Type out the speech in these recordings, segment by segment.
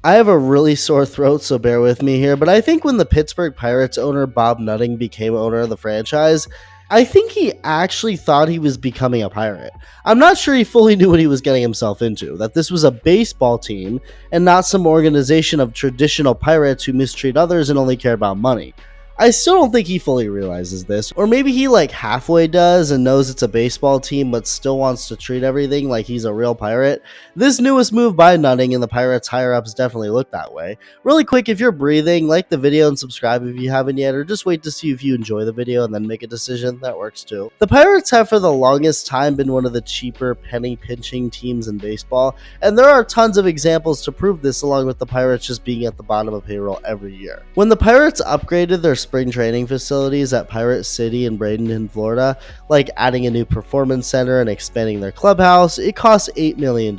I have a really sore throat, so bear with me here, but I think when the Pittsburgh Pirates owner Bob Nutting became owner of the franchise, I think he actually thought he was becoming a pirate. I'm not sure he fully knew what he was getting himself into, that this was a baseball team and not some organization of traditional pirates who mistreat others and only care about money. I still don't think he fully realizes this, or maybe he like halfway does and knows it's a baseball team but still wants to treat everything like he's a real pirate. This newest move by Nutting and the Pirates higher ups definitely look that way. Really quick, if you're breathing, like the video and subscribe if you haven't yet, or just wait to see if you enjoy the video and then make a decision. That works too. The Pirates have for the longest time been one of the cheaper penny pinching teams in baseball, and there are tons of examples to prove this, along with the Pirates just being at the bottom of payroll every year. When the Pirates upgraded their spring training facilities at Pirate City in Bradenton, Florida, like adding a new performance center and expanding their clubhouse, it cost $8 million.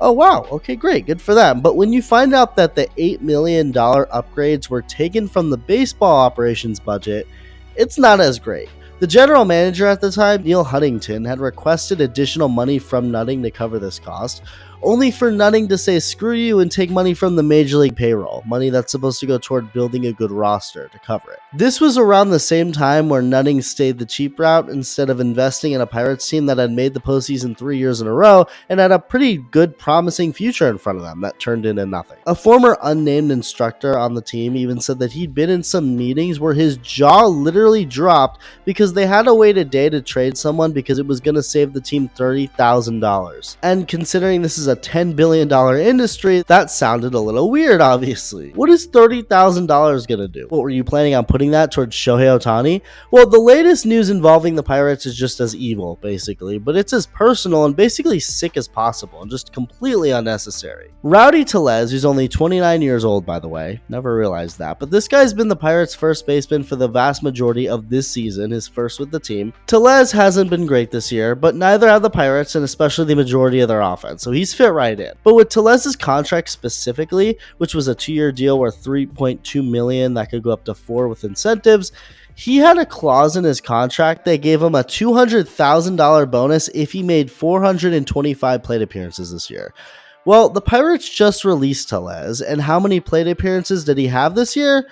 Oh wow, okay, great, good for them. But when you find out that the $8 million upgrades were taken from the baseball operations budget, it's not as great. The general manager at the time, Neil Huntington, had requested additional money from Nutting to cover this cost, only for Nutting to say screw you and take money from the Major League payroll, money that's supposed to go toward building a good roster to cover it. This was around the same time where Nutting stayed the cheap route instead of investing in a Pirates team that had made the postseason 3 years in a row and had a pretty good promising future in front of them that turned into nothing. A former unnamed instructor on the team even said that he'd been in some meetings where his jaw literally dropped because they had to wait a day to trade someone because it was going to save the team $30,000. And considering this is a $10 billion industry, that sounded a little weird, obviously. What is $30,000 gonna do? What, were you planning on putting that towards Shohei Ohtani? Well, the latest news involving the Pirates is just as evil, basically, but it's as personal and basically sick as possible, and just completely unnecessary. Rowdy Tellez, who's only 29 years old, by the way, never realized that, but this guy's been the Pirates' first baseman for the vast majority of this season, his first with the team. Tellez hasn't been great this year, but neither have the Pirates, and especially the majority of their offense, so he's fit right in. But with Tellez's contract specifically, which was a 2-year deal worth $3.2 million that could go up to $4 million with incentives, he had a clause in his contract that gave him a $200,000 bonus if he made 425 plate appearances this year. Well, the Pirates just released Tellez, and how many plate appearances did he have this year?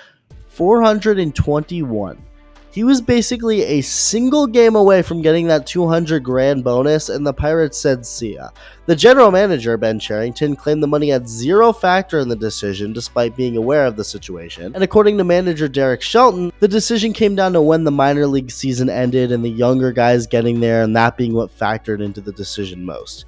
421. He was basically a single game away from getting that $200,000 bonus, and the Pirates said see ya. The general manager, Ben Cherington, claimed the money had zero factor in the decision despite being aware of the situation. And according to manager Derek Shelton, the decision came down to when the minor league season ended and the younger guys getting there, and that being what factored into the decision most.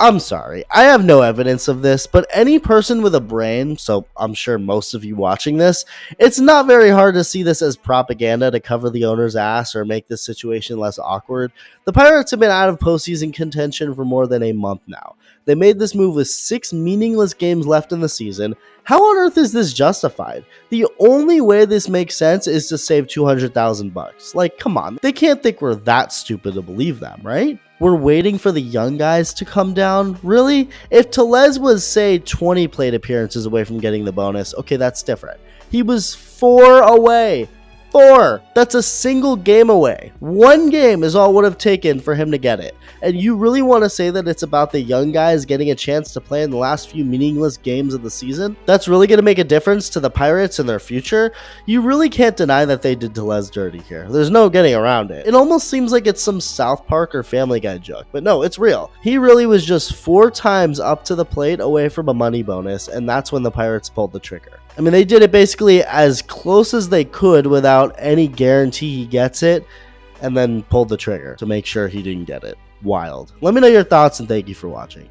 I'm sorry, I have no evidence of this, but any person with a brain, so I'm sure most of you watching this, it's not very hard to see this as propaganda to cover the owner's ass or make this situation less awkward. The Pirates have been out of postseason contention for more than a month now. They made this move with 6 meaningless games left in the season. How on earth is this justified? The only way this makes sense is to save $200,000. Like, come on, they can't think we're that stupid to believe them, right? We're waiting for the young guys to come down? Really? If Tellez was, say, 20 plate appearances away from getting the bonus, okay, that's different. He was 4 away. 4! That's a single game away. 1 game is all it would have taken for him to get it. And you really want to say that it's about the young guys getting a chance to play in the last few meaningless games of the season? That's really going to make a difference to the Pirates and their future? You really can't deny that they did Tellez dirty here. There's no getting around it. It almost seems like it's some South Park or Family Guy joke, but no, it's real. He really was just 4 times up to the plate away from a money bonus, and that's when the Pirates pulled the trigger. I mean, they did it basically as close as they could without any guarantee he gets it, and then pulled the trigger to make sure he didn't get it. Wild. Let me know your thoughts, and thank you for watching.